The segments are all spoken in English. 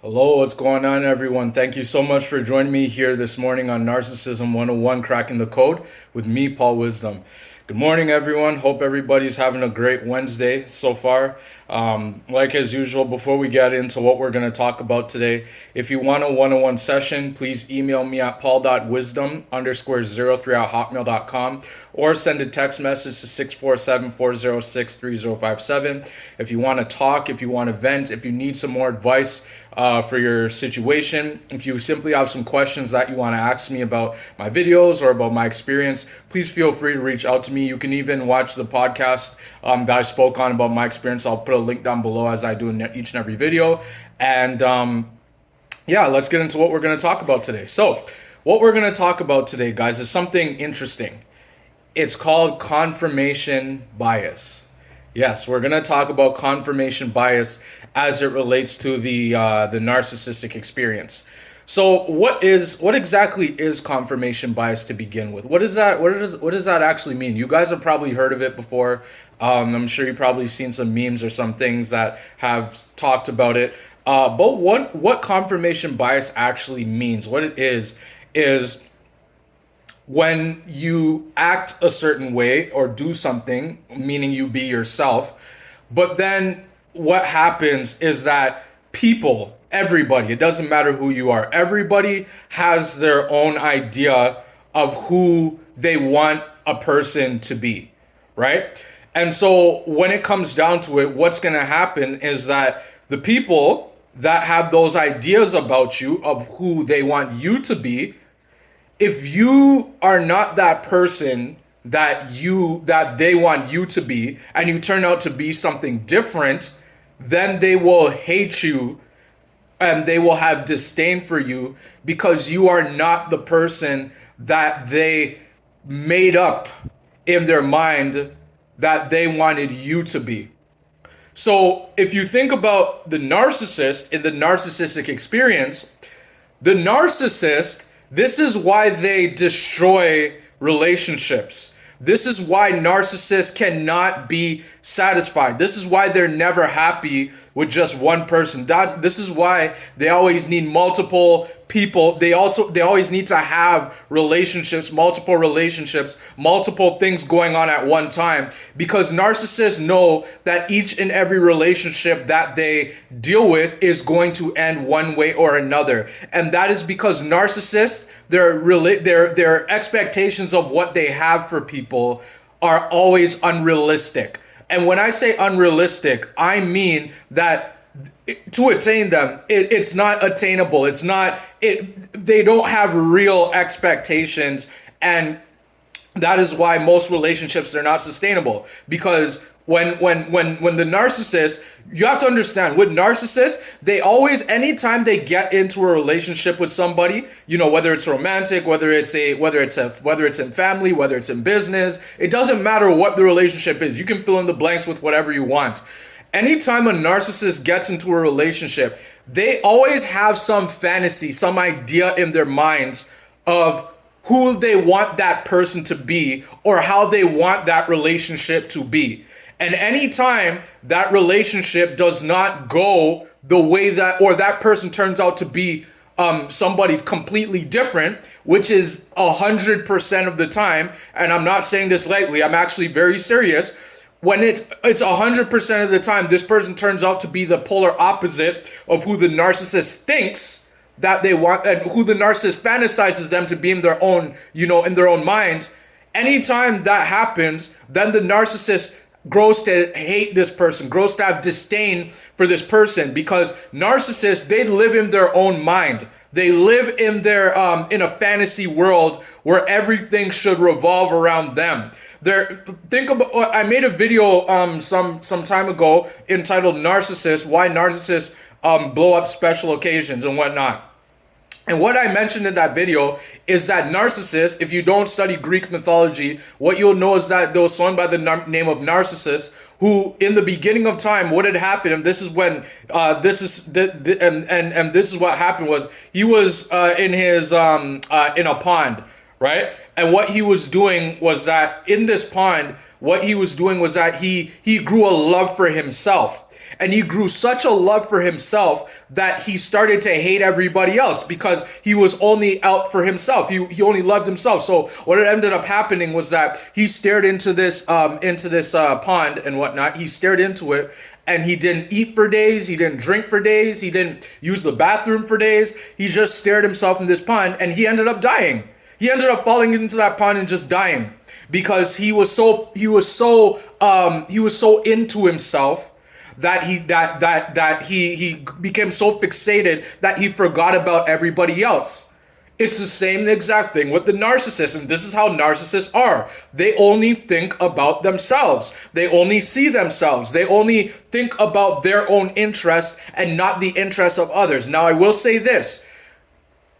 Hello, what's going on, everyone? Thank you so much for joining me here this morning on Narcissism 101 Cracking the Code with me, Paul Wisdom. Good morning, everyone. Hope everybody's having a great Wednesday so far. Like as usual, before we get into what we're going to talk about today, if you want a one-on-one session, please email me at paul.wisdom_03@hotmail.com or send a text message to 647-406-3057. If you want to talk, if you want to vent, if you need some more advice for your situation, if you simply have some questions that you want to ask me about my videos or about my experience, please feel free to reach out to me. You can even watch the podcast that I spoke on about my experience. I'll put a link down below as I do in each and every video. And yeah, let's get into what we're going to talk about today. So, what we're going to talk about today, guys, is something interesting. It's called confirmation bias. Yes, we're going to talk about confirmation bias as it relates to the narcissistic experience. So, what exactly is confirmation bias to begin with? What is that? What does that actually mean? You guys have probably heard of it before. I'm sure you've probably seen some memes or some things that have talked about it. But what confirmation bias actually means, what it is when you act a certain way or do something, meaning you be yourself, but then what happens is that people, everybody, it doesn't matter who you are, everybody has their own idea of who they want a person to be, right? And so when it comes down to it, what's going to happen is that the people that have those ideas about you of who they want you to be, if you are not that person that they want you to be and you turn out to be something different, then they will hate you and they will have disdain for you because you are not the person that they made up in their mind that they wanted you to be. So if you think about the narcissist in the narcissistic experience, the narcissist, this is why they destroy relationships. This is why narcissists cannot be satisfied. This is why they're never happy with just one person. This is why they always need multiple people. They always need to have relationships, multiple things going on at one time, because narcissists know that each and every relationship that they deal with is going to end one way or another. And that is because narcissists, their expectations of what they have for people are always unrealistic. And when I say unrealistic, I mean that to attain them, it's not attainable. It's not it. They don't have real expectations, and that is why most relationships are not sustainable. Because when the narcissist, you have to understand, with narcissists, they always, anytime they get into a relationship with somebody, whether it's romantic, whether it's in family, whether it's in business, it doesn't matter what the relationship is. You can fill in the blanks with whatever you want. Anytime a narcissist gets into a relationship, they always have some fantasy, some idea in their minds of who they want that person to be or how they want that relationship to be. And anytime that relationship does not go the way that, or that person turns out to be somebody completely different, which is 100% of the time, and I'm not saying this lightly, I'm actually very serious. When it's 100% of the time, this person turns out to be the polar opposite of who the narcissist thinks that they want, and who the narcissist fantasizes them to be in their own, in their own mind. Anytime that happens, then the narcissist grows to hate this person, grows to have disdain for this person, because narcissists, they live in their own mind. They live in their in a fantasy world where everything should revolve around them. I made a video some time ago entitled "Narcissists: Why Narcissists Blow Up Special Occasions and Whatnot." And what I mentioned in that video is that narcissists, if you don't study Greek mythology, what you'll know is that there was someone by the name of Narcissus, who in the beginning of time, what had happened, and this is when, this is what happened was, he was in a pond, right? And what he was doing was that in this pond, what he was doing was that he grew a love for himself. and he grew such a love for himself that he started to hate everybody else because he was only out for himself. He only loved himself. So what ended up happening was that he stared into this pond and whatnot. He stared into it, and he didn't eat for days. He didn't drink for days. He didn't use the bathroom for days. He just stared himself in this pond, and he ended up dying. He ended up falling into that pond and just dying because he was so into himself that he became so fixated that he forgot about everybody else. It's the same exact thing with the narcissist, and this is how narcissists are. They only think about themselves. They only see themselves. They only think about their own interests and not the interests of others. Now, I will say this.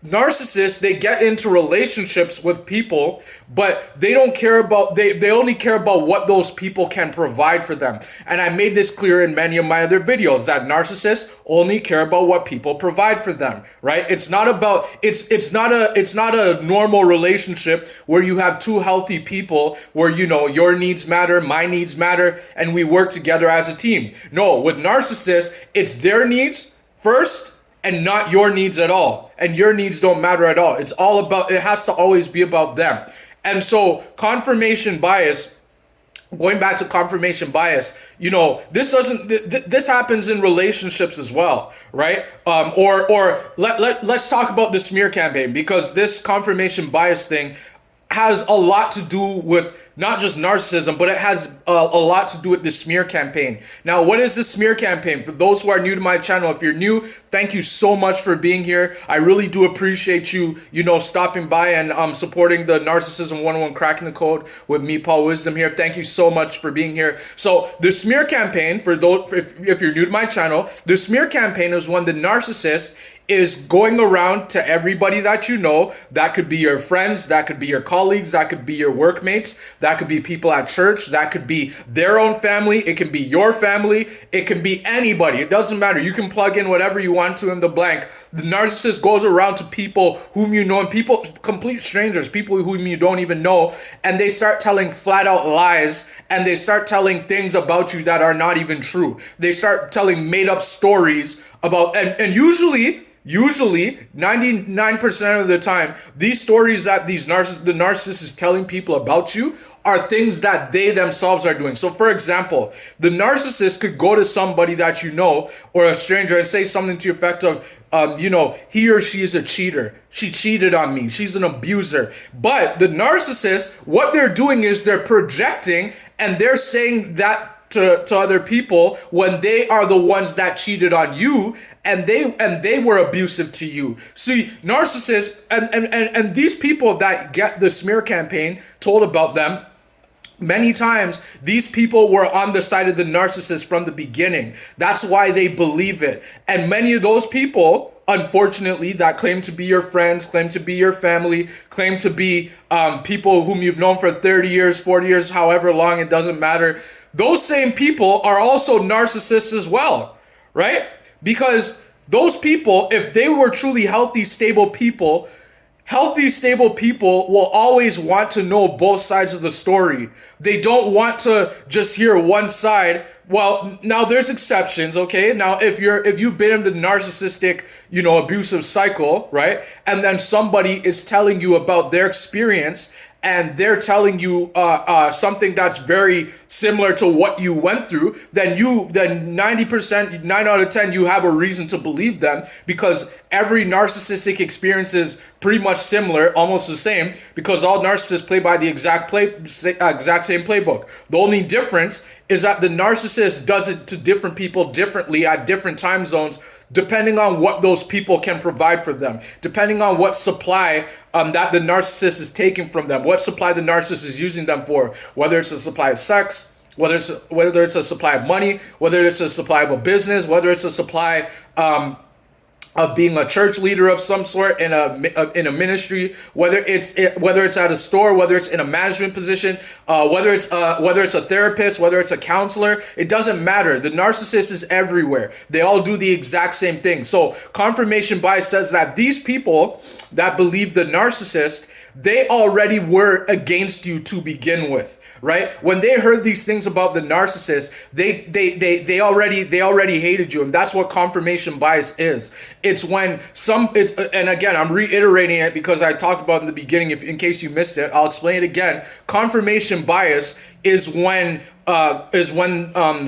Narcissists, they get into relationships with people, but they don't care about, they only care about what those people can provide for them. And I made this clear in many of my other videos that narcissists only care about what people provide for them, right? It's not about, it's not a normal relationship where you have two healthy people where, you know, your needs matter, my needs matter, and we work together as a team. No, with narcissists, it's their needs first and not your needs at all. And your needs don't matter at all. It's all about, it has to always be about them. And so confirmation bias, going back to confirmation bias, you know, this happens in relationships as well, right? Let's talk about the smear campaign, because this confirmation bias thing has a lot to do with not just narcissism, but it has a lot to do with the smear campaign. Now, what is the smear campaign? For those who are new to my channel, if you're new, thank you so much for being here. I really do appreciate you, stopping by and supporting the Narcissism 101 Cracking the Code with me, Paul Wisdom here. Thank you so much for being here. So the smear campaign, for those, if you're new to my channel, the smear campaign is when the narcissist is going around to everybody that you know. That could be your friends, that could be your colleagues, that could be your workmates, that could be people at church, that could be their own family, it can be your family, it can be anybody. It doesn't matter. You can plug in whatever you want to in the blank. The narcissist goes around to people whom you know, and people, complete strangers, people whom you don't even know, and they start telling flat out lies, and they start telling things about you that are not even true. They start telling made up stories about, and usually 99% of the time, these stories that the narcissist is telling people about you are things that they themselves are doing. So for example, the narcissist could go to somebody that you know or a stranger and say something to the effect of, he or she is a cheater. She cheated on me. She's an abuser. But the narcissist, what they're doing is they're projecting and they're saying that to other people when they are the ones that cheated on you and they were abusive to you. See, narcissists and these people that get the smear campaign told about them, many times, these people were on the side of the narcissist from the beginning. That's why they believe it. And many of those people, unfortunately, that claim to be your friends, claim to be your family, claim to be people whom you've known for 30 years, 40 years, however long, it doesn't matter. Those same people are also narcissists as well, right? Because those people, if they were truly healthy, stable people will always want to know both sides of the story. They don't want to just hear one side. Well, now there's exceptions, okay? Now, if you've been in the narcissistic, abusive cycle, right? And then somebody is telling you about their experience and they're telling you something that's very similar to what you went through, then 90%, 9 out of 10, you have a reason to believe them, because every narcissistic experience is pretty much similar, almost the same, because all narcissists play by the exact same playbook. The only difference is that the narcissist does it to different people differently at different time zones, depending on what those people can provide for them, depending on what supply that the narcissist is taking from them, what supply the narcissist is using them for, whether it's a supply of sex, whether it's a supply of money, whether it's a supply of a business, whether it's a supply of being a church leader of some sort in a ministry, whether it's at a store, whether it's in a management position, whether it's a therapist, whether it's a counselor, it doesn't matter. The narcissist is everywhere. They all do the exact same thing. So confirmation bias says that these people that believe the narcissist, they already were against you to begin with, right? When they heard these things about the narcissist, they already hated you, and that's what confirmation bias is. It's when and again, I'm reiterating it because I talked about it in the beginning. If in case you missed it, I'll explain it again. Confirmation bias is when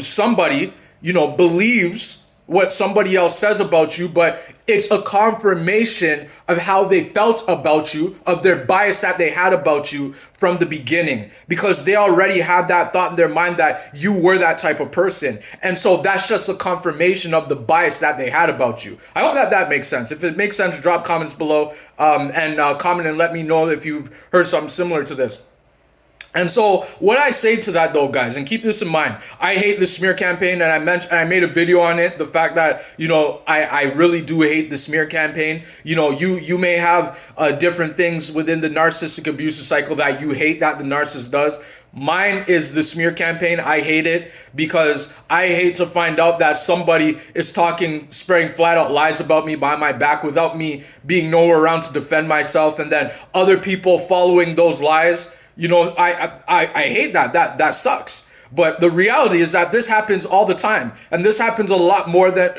somebody, believes what somebody else says about you, but it's a confirmation of how they felt about you, of their bias that they had about you from the beginning, because they already had that thought in their mind that you were that type of person. And so that's just a confirmation of the bias that they had about you. I hope that makes sense. If it makes sense, drop comments below and comment and let me know if you've heard something similar to this. And so what I say to that though, guys, and keep this in mind, I hate the smear campaign, and I made a video on it. The fact that, I really do hate the smear campaign. You may have different things within the narcissistic abusive cycle that you hate that the narcissist does. Mine is the smear campaign. I hate it because I hate to find out that somebody is spreading flat out lies about me behind my back without me being nowhere around to defend myself, and then other people following those lies. I hate that. That sucks. But the reality is that this happens all the time. And this happens a lot more than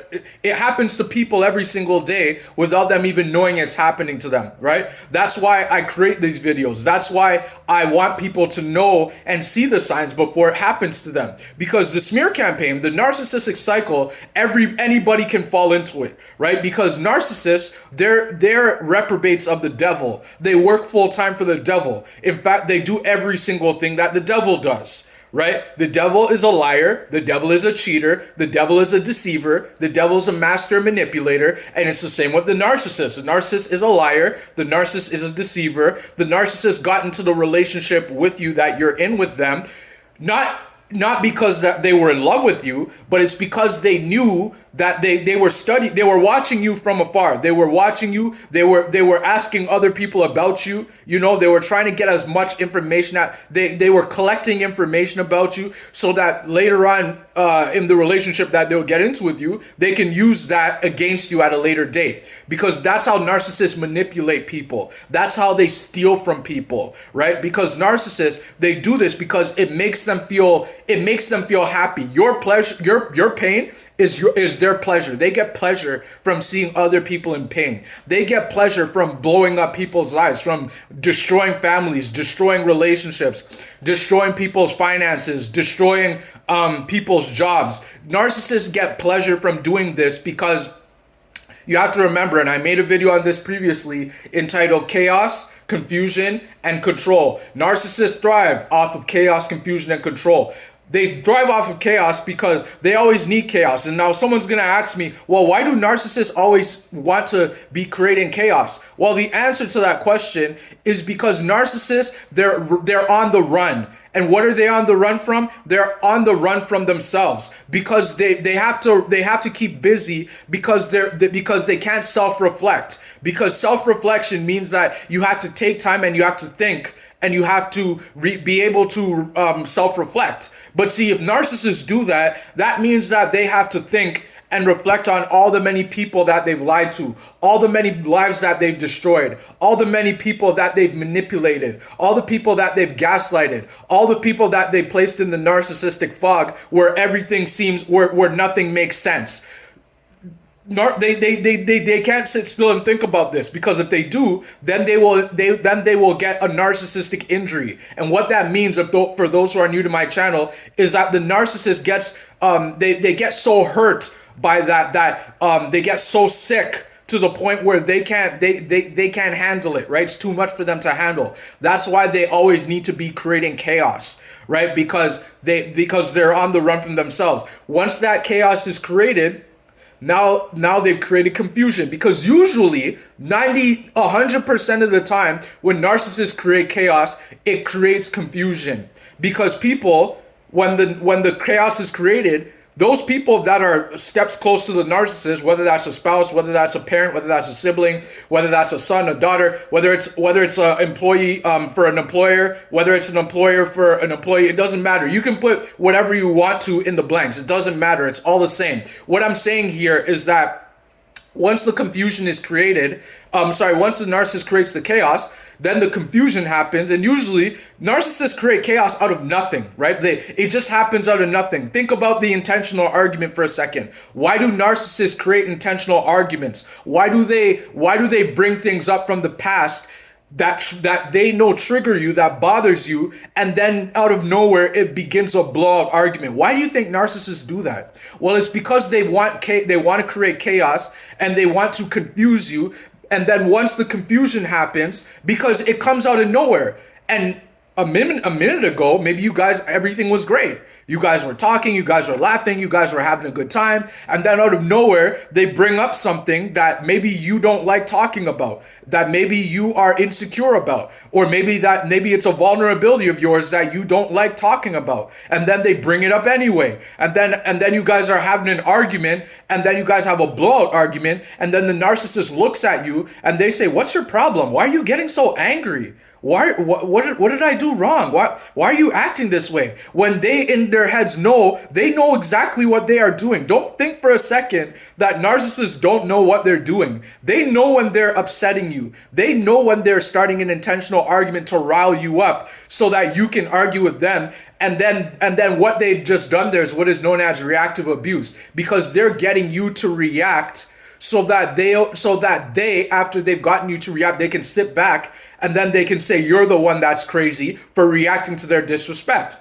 it happens to people every single day without them even knowing it's happening to them, right? That's why I create these videos. That's why I want people to know and see the signs before it happens to them. Because the smear campaign, the narcissistic cycle, anybody can fall into it, right? Because narcissists, they're reprobates of the devil. They work full time for the devil. In fact, they do every single thing that the devil does. Right? The devil is a liar. The devil is a cheater. The devil is a deceiver. The devil is a master manipulator. And it's the same with the narcissist. The narcissist is a liar. The narcissist is a deceiver. The narcissist got into the relationship with you that you're in with them, not because that they were in love with you, but it's because they knew that they were watching you from afar. They were watching you. They were asking other people about you. They were trying to get as much information out. They were collecting information about you so that later on in the relationship that they'll get into with you, they can use that against you at a later date. Because that's how narcissists manipulate people. That's how they steal from people, right? Because narcissists, they do this because it makes them feel happy. Your pleasure, your pain is their pleasure. They get pleasure from seeing other people in pain. They get pleasure from blowing up people's lives, from destroying families, destroying relationships, destroying people's finances, destroying people's jobs. Narcissists get pleasure from doing this because you have to remember, and I made a video on this previously entitled Chaos, Confusion, and Control. Narcissists thrive off of chaos, confusion, and control. They thrive off of chaos because they always need chaos. And now someone's going to ask me, well, why do narcissists always want to be creating chaos? Well, the answer to that question is because narcissists, they're on the run. And what are they on the run from? They're on the run from themselves because they have to keep busy because they can't self-reflect. Because self-reflection means that you have to take time and you have to think and you have to be able to self-reflect. But see, if narcissists do that, that means that they have to think and reflect on all the many people that they've lied to, all the many lives that they've destroyed, all the many people that they've manipulated, all the people that they've gaslighted, all the people that they placed in the narcissistic fog where everything seems, where nothing makes sense. They can't sit still and think about this, because if they do, then they will get a narcissistic injury. And what that means, for those who are new to my channel, is that the narcissist gets they get so hurt by that they get so sick to the point where they can't handle it, right? It's too much for them to handle. That's why they always need to be creating chaos, right? Because they're on the run from themselves. Once that chaos is created, now they've created confusion, because usually 100% of the time when narcissists create chaos, it creates confusion, because people, when the chaos is created, those people that are steps close to the narcissist, whether that's a spouse, whether that's a parent, whether that's a sibling, whether that's a son, a daughter, whether it's an employee for an employer, whether it's an employer for an employee, it doesn't matter. You can put whatever you want to in the blanks. It doesn't matter. It's all the same. What I'm saying here is that Once the confusion is created, once the narcissist creates the chaos, then the confusion happens, and usually narcissists create chaos out of nothing, right? It just happens out of nothing. Think about the intentional argument for a second. Why do narcissists create intentional arguments? Why do they bring things up from the past that they know trigger you, that bothers you, and then out of nowhere it begins a blow up argument? Why do you think narcissists do that? Well, it's because they want to create chaos, and they want to confuse you, and then once the confusion happens, because it comes out of nowhere, and a minute ago, maybe you guys, everything was great. You guys were talking, you guys were laughing, you guys were having a good time. And then out of nowhere, they bring up something that maybe you don't like talking about, that maybe you are insecure about, or maybe it's a vulnerability of yours that you don't like talking about. And then they bring it up anyway. And then you guys are having an argument, and then you guys have a blowout argument. And then the narcissist looks at you and they say, "What's your problem? Why are you getting so angry? What did I do wrong? Why are you acting this way?" When they in their heads they know exactly what they are doing. Don't think for a second that narcissists don't know what they're doing. They know when they're upsetting you. They know when they're starting an intentional argument to rile you up so that you can argue with them. And then what they've just done there is what is known as reactive abuse, because they're getting you to react so that they, after they've gotten you to react, they can sit back and then they can say you're the one that's crazy for reacting to their disrespect.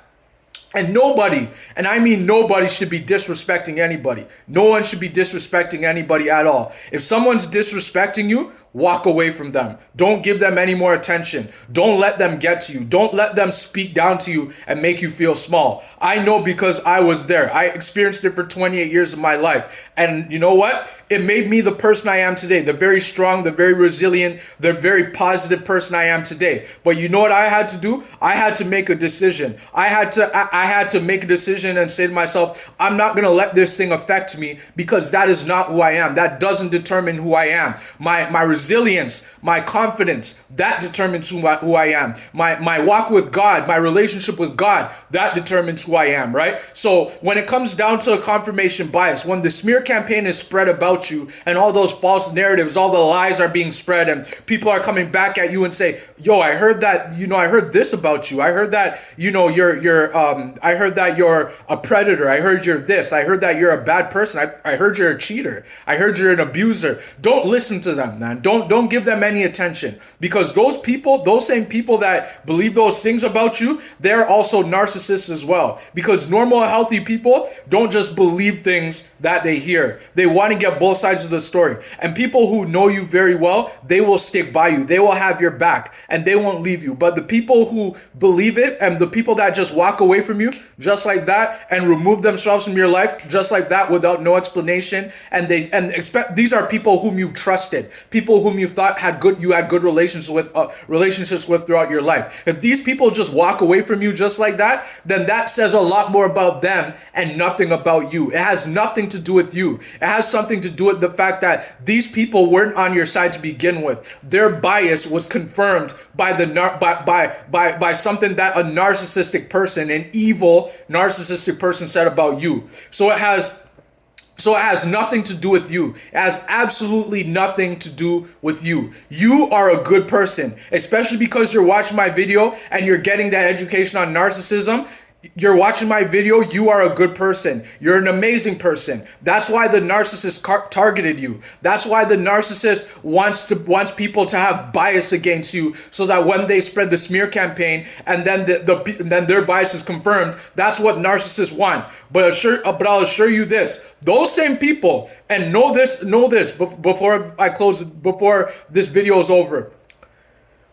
And nobody, and I mean nobody, should be disrespecting anybody. No one should be disrespecting anybody at all. If someone's disrespecting you, walk away from them. Don't give them any more attention. Don't let them get to you. Don't let them speak down to you and make you feel small. I know, because I was there. I experienced it for 28 years of my life. And you know what? It made me the person I am today, the very strong, the very resilient, the very positive person I am today. But you know what I had to do? I had to make a decision. I had to make a decision and say to myself, I'm not going to let this thing affect me, because that is not who I am. That doesn't determine who I am. My resilience, my confidence, that determines who I am. My walk with God, my relationship with God, that determines who I am, right? So when it comes down to a confirmation bias, when the smear campaign is spread about you and all those false narratives, all the lies are being spread, and people are coming back at you and say, yo, I heard that, I heard this about you. I heard that, I heard that you're a predator. I heard you're this. I heard that you're a bad person. I heard you're a cheater. I heard you're an abuser. Don't listen to them, man. Don't give them any attention, because those same people that believe those things about you, they're also narcissists as well. Because normal, healthy people don't just believe things that they hear. They want to get both sides of the story. And people who know you very well, they will stick by you. They will have your back and they won't leave you. But the people who believe it, and the people that just walk away from you just like that and remove themselves from your life just like that without no explanation, and these are people whom you've trusted, people whom you thought you had good relationships with throughout your life. If these people just walk away from you just like that, then that says a lot more about them and nothing about you. It has nothing to do with you. It has something to do with the fact that these people weren't on your side to begin with. Their bias was confirmed by by something that a narcissistic person, an evil narcissistic person, said about you. So it has nothing to do with you. It has absolutely nothing to do with you. You are a good person, especially because you're watching my video and you're getting that education on narcissism. You're watching my video, you are a good person. You're an amazing person. That's why the narcissist targeted you. That's why the narcissist wants people to have bias against you, so that when they spread the smear campaign and then then their bias is confirmed, that's what narcissists want. But I'll assure you this, those same people, and know this before this video is over.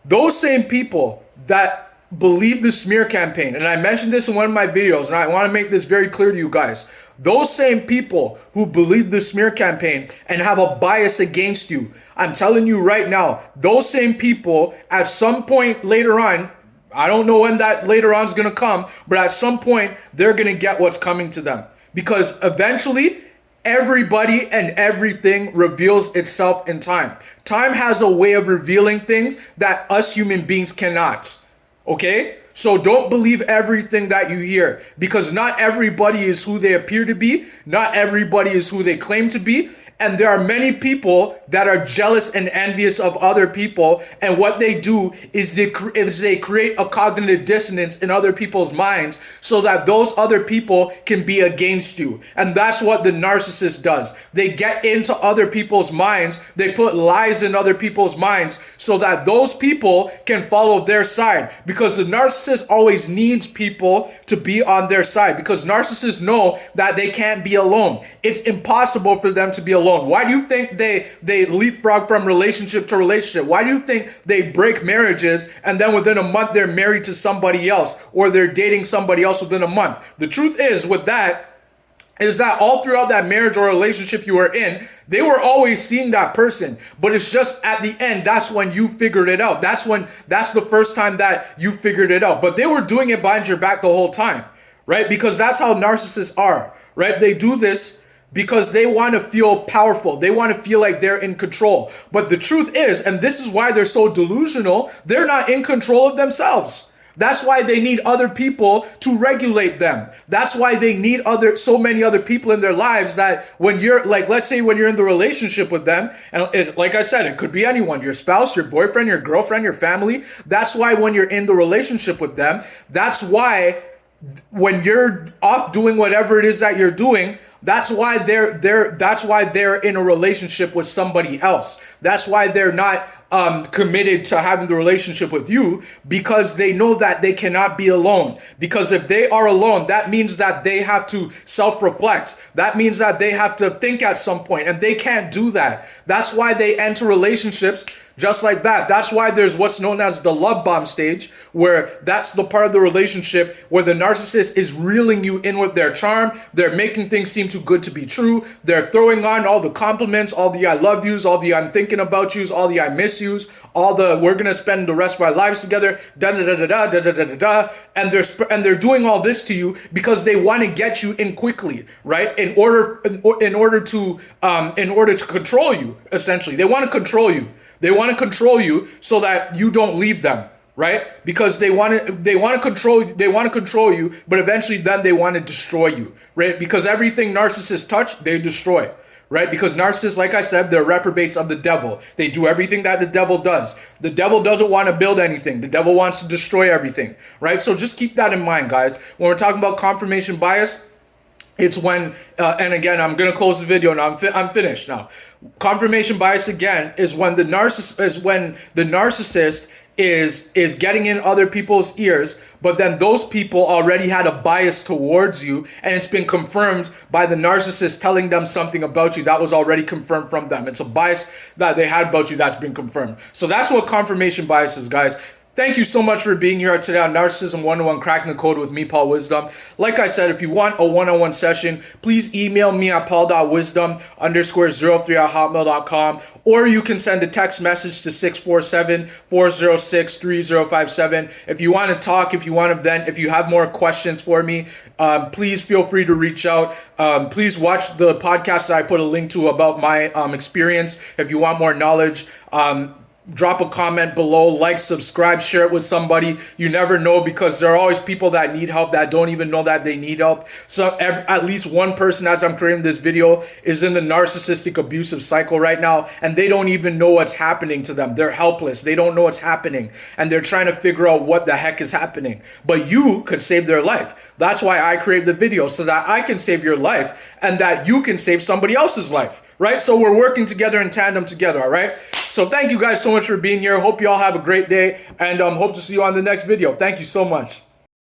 Those same people that believe the smear campaign, and I mentioned this in one of my videos, and I want to make this very clear to you guys. Those same people who believe the smear campaign and have a bias against you, I'm telling you right now, those same people at some point later on, I don't know when that later on is going to come, but at some point they're going to get what's coming to them, because eventually everybody and everything reveals itself in time. Time has a way of revealing things that us human beings cannot. Okay? So don't believe everything that you hear, because not everybody is who they appear to be. Not everybody is who they claim to be. And there are many people that are jealous and envious of other people. And what they do is they create a cognitive dissonance in other people's minds so that those other people can be against you. And that's what the narcissist does. They get into other people's minds. They put lies in other people's minds so that those people can follow their side, because the narcissist always needs people to be on their side, because narcissists know that they can't be alone. It's impossible for them to be alone. Why do you think they leapfrog from relationship to relationship? Why do you think they break marriages and then within a month they're married to somebody else, or they're dating somebody else within a month? The truth is with that is that all throughout that marriage or relationship you were in, they were always seeing that person. But it's just at the end, that's when you figured it out. That's the first time that you figured it out. But they were doing it behind your back the whole time, right? Because that's how narcissists are, right? They do this because they want to feel powerful. They want to feel like they're in control. But the truth is, and this is why they're so delusional, they're not in control of themselves. That's why they need other people to regulate them. That's why they need so many other people in their lives, that when you're like, let's say when you're in the relationship with them, and like I said, it could be anyone, your spouse, your boyfriend, your girlfriend, your family. That's why when you're in the relationship with them, that's why when you're off doing whatever it is that you're doing, that's why they're in a relationship with somebody else. That's why they're not committed to having the relationship with you, because they know that they cannot be alone. Because if they are alone, that means that they have to self-reflect. That means that they have to think at some point, and they can't do that. That's why they enter relationships just like that. That's why there's what's known as the love bomb stage, where that's the part of the relationship where the narcissist is reeling you in with their charm. They're making things seem too good to be true. They're throwing on all the compliments, all the I love yous, all the I'm thinking about yous, all the I miss yous, all the we're gonna spend the rest of our lives together, da da da da da da da da da. And they're doing all this to you because they want to get you in quickly, right? In order to control you. Essentially, they want to control you. They want to control you so that you don't leave them, right? Because they want to control you, but eventually then they want to destroy you, right? Because everything narcissists touch, they destroy, right? Because narcissists, like I said, they're reprobates of the devil. They do everything that the devil does. The devil doesn't want to build anything. The devil wants to destroy everything, right? So just keep that in mind, guys. When we're talking about confirmation bias, it's when, and again, I'm going to close the video now. I'm finished now. Confirmation bias again is when the narcissist is getting in other people's ears, but then those people already had a bias towards you, and it's been confirmed by the narcissist telling them something about you that was already confirmed from them. It's a bias that they had about you that's been confirmed. So that's what confirmation bias is, guys. Thank you so much for being here today on Narcissism 101 Cracking the Code with me, Paul Wisdom. Like I said, if you want a one-on-one session, please email me at paul.wisdom_03@hotmail.com, or you can send a text message to 647-406-3057. If you want to talk, if you want to vent, if you have more questions for me, please feel free to reach out. Please watch the podcast that I put a link to about my experience. If you want more knowledge, drop a comment below, like, subscribe, share it with somebody. You never know, because there are always people that need help that don't even know that they need help. So at least one person, as I'm creating this video, is in the narcissistic abusive cycle right now, and they don't even know what's happening to them. They're helpless. They don't know what's happening, and they're trying to figure out what the heck is happening. But you could save their life. That's why I create the video, so that I can save your life and that you can save somebody else's life, right? So we're working together in tandem together, all right? So thank you guys so much for being here. Hope you all have a great day, and hope to see you on the next video. Thank you so much.